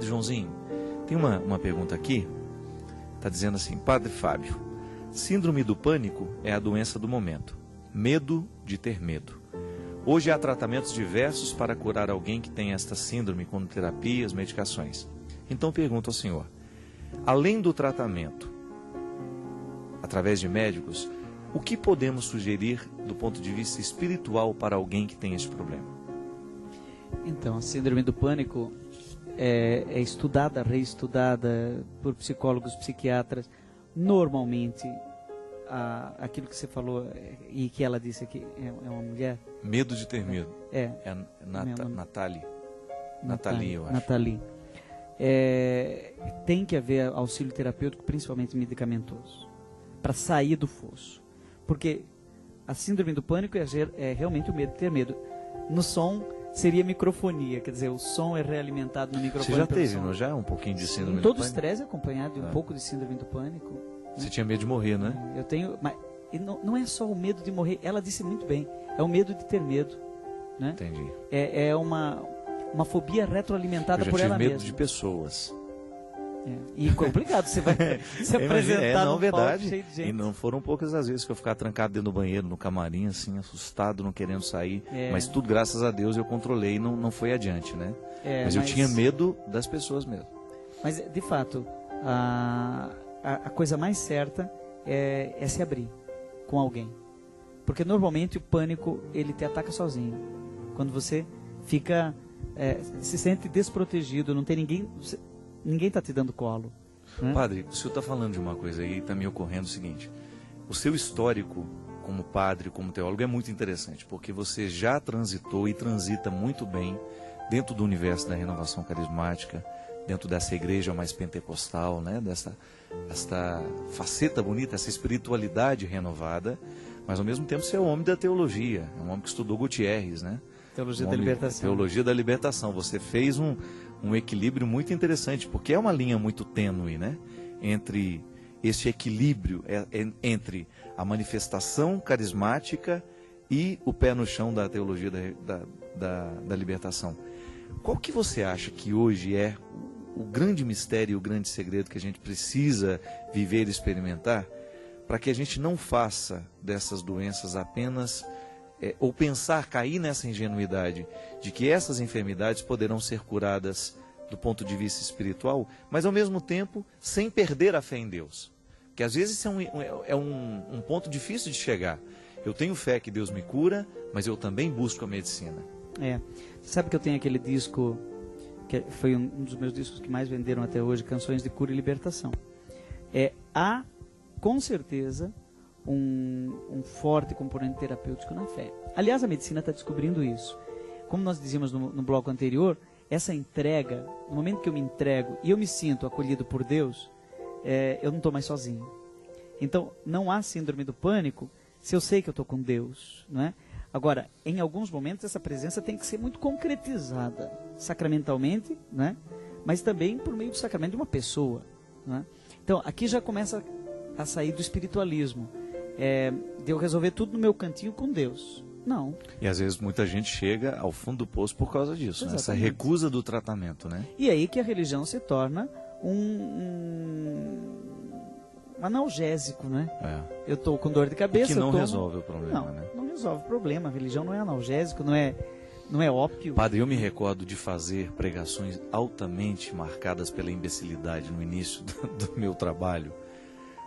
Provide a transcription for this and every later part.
Joãozinho, tem uma pergunta aqui, está dizendo assim: Padre Fábio, síndrome do pânico é a doença do momento, medo de ter medo. Hoje há tratamentos diversos para curar alguém que tem esta síndrome, como terapias, medicações. Então pergunto ao senhor, além do tratamento, através de médicos, o que podemos sugerir do ponto de vista espiritual para alguém que tem esse problema? Então, a síndrome do pânico é estudada, reestudada por psicólogos, psiquiatras. Normalmente, aquilo que você falou e que ela disse aqui, é uma mulher. Medo de ter medo. Nathalie, eu acho. Nathalie. Tem que haver auxílio terapêutico, principalmente medicamentoso, para sair do fosso. Porque a síndrome do pânico é realmente o medo de ter medo. No som seria microfonia, quer dizer, o som é realimentado no microfone. Você já teve, não já? Um pouquinho de síndrome do pânico? Todo estresse é acompanhado de um pouco de síndrome do pânico. Você tinha medo de morrer, né? Eu tenho, mas não é só o medo de morrer, ela disse muito bem, é o medo de ter medo, né? Entendi. É uma fobia retroalimentada por ela mesma. Eu já tive medo de pessoas. E complicado, você vai se apresentar num palco cheio de gente. E não foram poucas as vezes que eu ficava trancado dentro do banheiro, no camarim, assim, assustado, não querendo sair. Mas tudo, graças a Deus, eu controlei e não foi adiante, né? Mas eu tinha medo das pessoas mesmo. Mas, de fato, a coisa mais certa é se abrir com alguém. Porque, normalmente, o pânico, ele te ataca sozinho. Quando você fica, se sente desprotegido, não tem ninguém... Ninguém está te dando colo. Né? Padre, o senhor está falando de uma coisa aí, está me ocorrendo o seguinte: o seu histórico como padre, como teólogo, é muito interessante, porque você já transitou e transita muito bem dentro do universo da renovação carismática, dentro dessa igreja mais pentecostal, né? Desta faceta bonita, essa espiritualidade renovada, mas ao mesmo tempo você é um homem da teologia, é um homem que estudou Gutierrez, né? Teologia da libertação. Teologia da libertação. Você fez um equilíbrio muito interessante, porque é uma linha muito tênue, né? Entre esse equilíbrio, entre a carismática e o pé no chão da teologia da libertação. Qual que você acha que hoje é o grande mistério e o grande segredo que a gente precisa viver e experimentar para que a gente não faça dessas doenças apenas... ou pensar, cair nessa ingenuidade de que essas enfermidades poderão ser curadas do ponto de vista espiritual, mas ao mesmo tempo sem perder a fé em Deus. Que às vezes é um ponto difícil de chegar. Eu tenho fé que Deus me cura, mas eu também busco a medicina. Sabe que eu tenho aquele disco, que foi um dos meus discos que mais venderam até hoje, Canções de Cura e Libertação. Há, com certeza, um forte componente terapêutico na fé. Aliás, a medicina está descobrindo isso. Como nós dizíamos no bloco anterior, essa entrega, no momento que eu me entrego e eu me sinto acolhido por Deus, eu não estou mais sozinho. Então, não há síndrome do pânico se eu sei que eu estou com Deus, não é? Agora, em alguns momentos, essa presença tem que ser muito concretizada, sacramentalmente, né? Mas também por meio do sacramento de uma pessoa, né? Então, aqui já começa a sair do espiritualismo. De eu resolver tudo no meu cantinho com Deus. Não. E às vezes muita gente chega ao fundo do poço por causa disso, né? Essa recusa do tratamento, né? E aí que a religião se torna um analgésico, né? Eu estou com dor de cabeça. Que não resolve o problema, né? Não resolve o problema. A religião não é analgésico, não é ópio. Padre, eu me recordo de fazer pregações altamente marcadas pela imbecilidade no início do meu trabalho,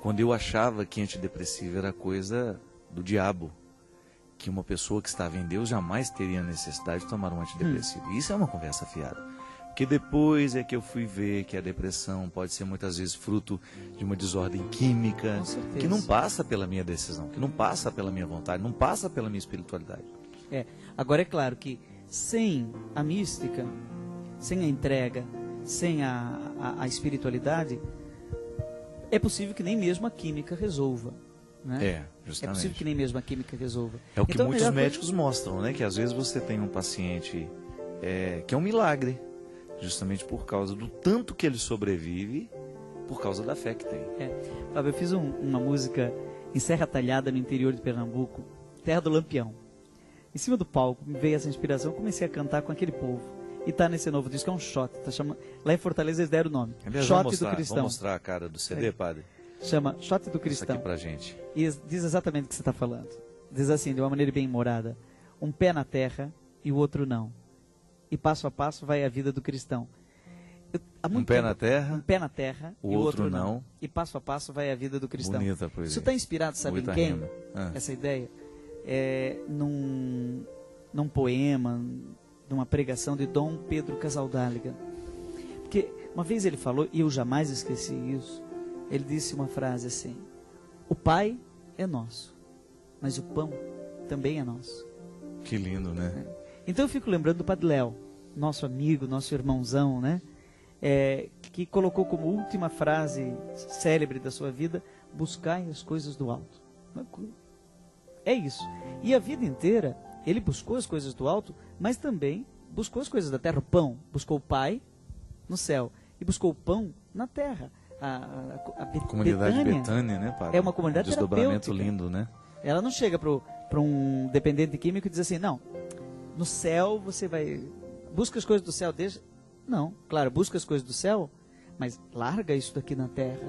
quando eu achava que antidepressivo era coisa do diabo, que uma pessoa que estava em Deus jamais teria necessidade de tomar um antidepressivo. Isso é uma conversa fiada. Porque depois é que eu fui ver que a depressão pode ser muitas vezes fruto de uma desordem química, que não passa pela minha decisão, que não passa pela minha vontade, não passa pela minha espiritualidade. Agora é claro que sem a mística, sem a entrega, sem a espiritualidade, é possível que nem mesmo a química resolva. Né? Justamente. É possível que nem mesmo a química resolva. É o que então, muitos médicos mostram, né? Que às vezes você tem um paciente que é um milagre, justamente por causa do tanto que ele sobrevive, por causa da fé que tem. Fábio, eu fiz uma música em Serra Talhada, no interior de Pernambuco, Terra do Lampião. Em cima do palco me veio essa inspiração, eu comecei a cantar com aquele povo. E tá nesse novo disco, é um shot. Tá chamando... Lá em Fortaleza eles deram o nome. Aliás, Shot vamos do Cristão. Vamos mostrar a cara do CD, padre? Chama Shot do Isso Cristão. aqui pra gente. E diz exatamente o que você está falando. Diz assim, de uma maneira bem humorada: um pé na terra e o outro não. E passo a passo vai a vida do cristão. Um pé na terra, um pé na terra o e o outro outro não. E passo a passo vai a vida do cristão. Bonita poesia. Isso está inspirado, sabe Bonita em quem? rima. Essa ideia? Num poema, numa pregação de Dom Pedro Casaldáliga. Porque uma vez ele falou, e eu jamais esqueci isso, ele disse uma frase assim: o Pai é nosso, mas o pão também é nosso. Que lindo, né? Então eu fico lembrando do Padre Léo, nosso amigo, nosso irmãozão, né? Que colocou como última frase célebre da sua vida: buscai as coisas do alto. É isso. E a vida inteira ele buscou as coisas do alto, mas também buscou as coisas da terra. O pão, buscou o Pai no céu e buscou o pão na terra. A Comunidade Betânia, né, padre? É uma comunidade desdobramento terapêutica. lindo, né? Ela não chega para um dependente químico e diz assim: não, no céu você vai... Busca as coisas do céu, deixa... Não, claro, busca as coisas do céu, mas larga isso daqui na terra.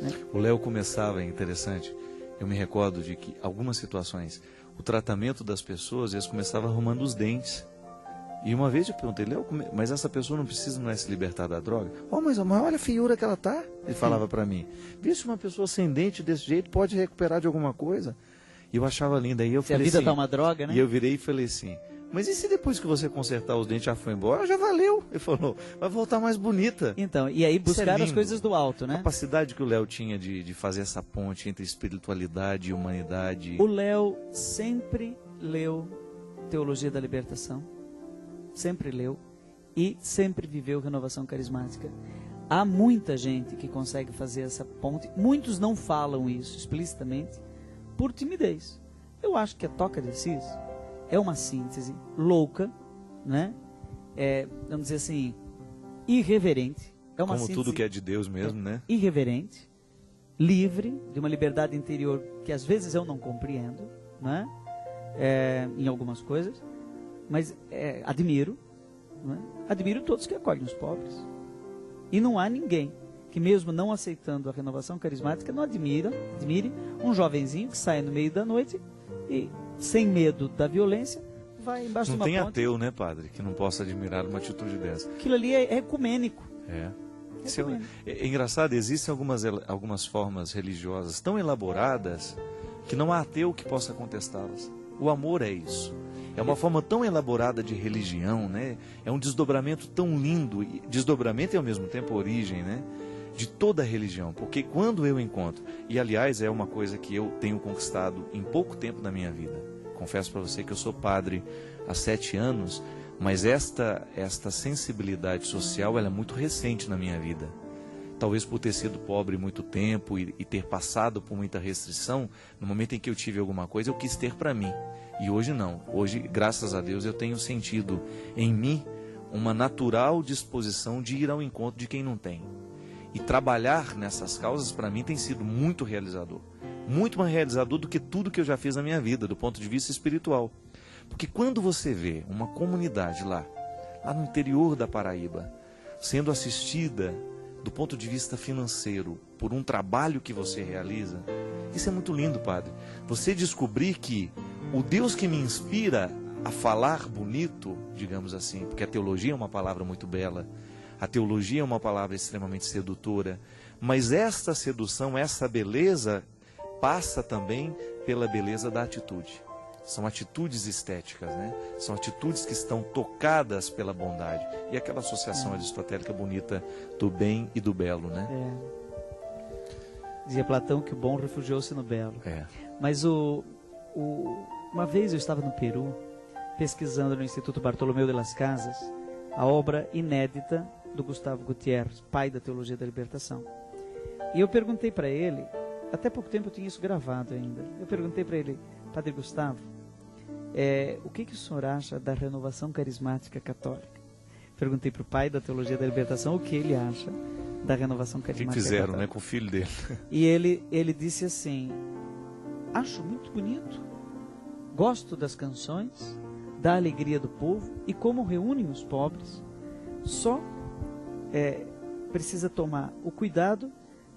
Né? O Léo começava, é interessante, eu me recordo de que algumas situações, o tratamento das pessoas, eles começavam arrumando os dentes. E uma vez eu perguntei: Léo, mas essa pessoa não precisa mais se libertar da droga? Mas olha a feiura que ela tá. Ele falava para mim: vê se uma pessoa sem dente desse jeito pode recuperar de alguma coisa. E eu achava linda. E eu falei a vida assim, tá uma droga, né? E eu virei e falei assim: mas e se depois que você consertar os dentes já foi embora? Já valeu. Ele falou: vai voltar mais bonita. Então, e aí buscar as coisas do alto, né? A capacidade que o Léo tinha de fazer essa ponte entre espiritualidade e humanidade. O Léo sempre leu Teologia da Libertação. Sempre leu e sempre viveu renovação carismática. Há muita gente que consegue fazer essa ponte. Muitos não falam isso explicitamente por timidez. Eu acho que a Toca de Assis é uma síntese louca, né? Vamos dizer assim, irreverente. É uma Como síntese, tudo que é de Deus mesmo, né? Irreverente, livre, de uma liberdade interior que às vezes eu não compreendo, né? Em algumas coisas. Mas admiro, né? Admiro todos que acolhem os pobres. E não há ninguém que, mesmo não aceitando a renovação carismática, não admire um jovenzinho que sai no meio da noite e, sem medo da violência, vai embaixo de uma ponte. Não tem ateu, né, padre, que não possa admirar uma atitude dessa. Aquilo ali é ecumênico. É engraçado, existem algumas formas religiosas tão elaboradas que não há ateu que possa contestá-las. O amor é isso. É uma forma tão elaborada de religião, né? É um desdobramento tão lindo, desdobramento e ao mesmo tempo origem, né? De toda a religião. Porque quando eu encontro, e aliás é uma coisa que eu tenho conquistado em pouco tempo da minha vida. Confesso para você que eu sou padre há 7 anos, mas esta sensibilidade social ela é muito recente na minha vida. Talvez por ter sido pobre muito tempo e ter passado por muita restrição, no momento em que eu tive alguma coisa, eu quis ter para mim. E hoje não. Hoje, graças a Deus, eu tenho sentido em mim uma natural disposição de ir ao encontro de quem não tem. E trabalhar nessas causas, para mim, tem sido muito realizador. Muito mais realizador do que tudo que eu já fiz na minha vida, do ponto de vista espiritual. Porque quando você vê uma comunidade lá no interior da Paraíba, sendo assistida do ponto de vista financeiro por um trabalho que você realiza, isso é muito lindo, padre. Você descobrir que o Deus que me inspira a falar bonito, digamos assim, porque a teologia é uma palavra muito bela, a teologia é uma palavra extremamente sedutora, mas esta sedução, essa beleza, passa também pela beleza da atitude. São atitudes estéticas, né? São atitudes que estão tocadas pela bondade. E aquela associação aristotélica bonita do bem e do belo, né? Dizia Platão que o bom refugiou-se no belo. Mas uma vez eu estava no Peru, pesquisando no Instituto Bartolomeu de las Casas, a obra inédita do Gustavo Gutiérrez, pai da Teologia da Libertação. E eu perguntei para ele, até pouco tempo eu tinha isso gravado ainda, eu perguntei para ele: Padre Gustavo, o que o senhor acha da renovação carismática católica? Perguntei para o pai da Teologia da Libertação o que ele acha da renovação carismática católica. O que fizeram, católica. né, com o filho dele. E ele disse assim: acho muito bonito, gosto das canções, da alegria do povo e como reúnem os pobres. só precisa tomar o cuidado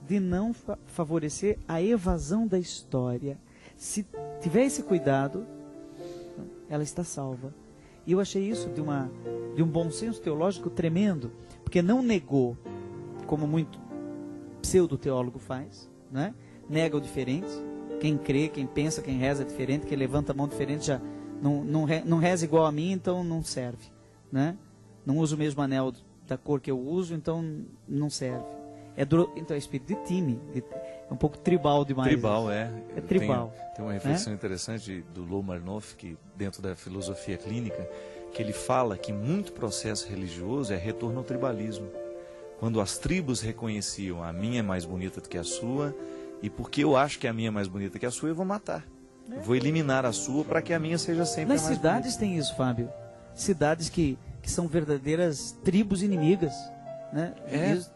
de não favorecer a evasão da história. Se tiver esse cuidado, ela está salva. E eu achei isso de um bom senso teológico tremendo, porque não negou, como muito pseudo-teólogo faz, né? Nega o diferente. Quem crê, quem pensa, quem reza é diferente, quem levanta a mão diferente já não reza igual a mim, então não serve, né? Não usa o mesmo anel da cor que eu uso, então não serve. Então é espírito de time, é um pouco tribal demais. Tribal, É tribal. Tem uma reflexão interessante do Lomarnoff, que dentro da filosofia clínica, que ele fala que muito processo religioso é retorno ao tribalismo. Quando as tribos reconheciam a minha é mais bonita do que a sua, e porque eu acho que a minha é mais bonita que a sua, eu vou matar. Eu vou eliminar a sua para que a minha seja sempre Nas a mais cidades bonita. tem isso, Fábio. Cidades que são verdadeiras tribos inimigas, né?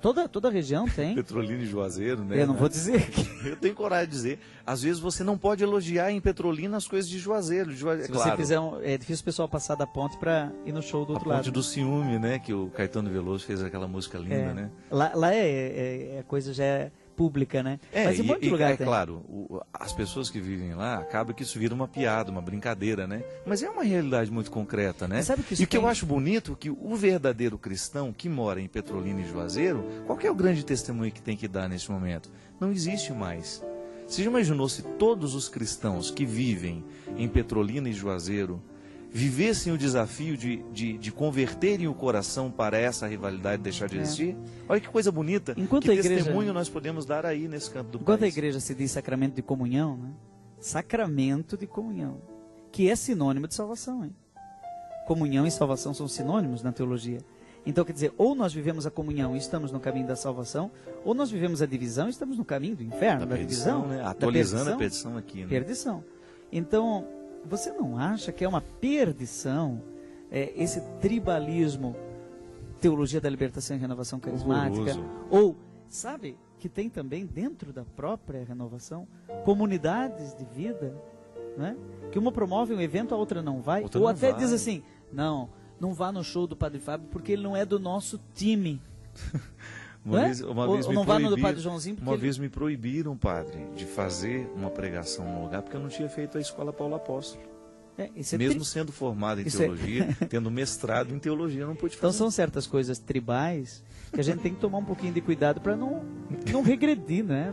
Toda a região tem. Petrolina e Juazeiro, né? Eu não vou dizer que... Eu tenho coragem de dizer. Às vezes você não pode elogiar em Petrolina as coisas de Juazeiro. Se você fizer é difícil o pessoal passar da ponte para ir no show do outro lado. A ponte do ciúme, né? Que o Caetano Veloso fez aquela música linda, né? Lá a coisa já é pública, né? Mas em muito lugar tem. Claro, as pessoas que vivem lá, acaba que isso vira uma piada, uma brincadeira, né? Mas é uma realidade muito concreta, né? Sabe que e o que eu acho bonito, que o verdadeiro cristão que mora em Petrolina e Juazeiro, qual que é o grande testemunho que tem que dar nesse momento? Não existe mais. Você já imaginou se todos os cristãos que vivem em Petrolina e Juazeiro vivessem o desafio de converterem o coração para essa rivalidade deixar de existir? Olha que coisa bonita. Enquanto que a igreja, testemunho nós podemos dar aí nesse canto do enquanto país. a igreja se diz sacramento de comunhão, né? Sacramento de comunhão, que é sinônimo de salvação, hein? Comunhão e salvação são sinônimos na teologia. Então, quer dizer, ou nós vivemos a comunhão e estamos no caminho da salvação, ou nós vivemos a divisão e estamos no caminho do inferno, da divisão, né? Atualizando a perdição aqui, né? Perdição. Então, você não acha que é uma perdição esse tribalismo, teologia da libertação e renovação carismática? Horroroso. Ou, sabe, que tem também dentro da própria renovação comunidades de vida, né? Que uma promove um evento, a outra não vai, outra ou não até vai. Diz assim, não vá no show do Padre Fábio porque ele não é do nosso time. Uma vez ou não vá no do Padre Joãozinho porque uma vez me proibiram, padre, de fazer uma pregação no lugar porque eu não tinha feito a escola Paulo Apóstolo. Mesmo sendo formado em teologia, tendo mestrado em teologia, eu não pude fazer. Então são certas coisas tribais que a gente tem que tomar um pouquinho de cuidado para não regredir, né?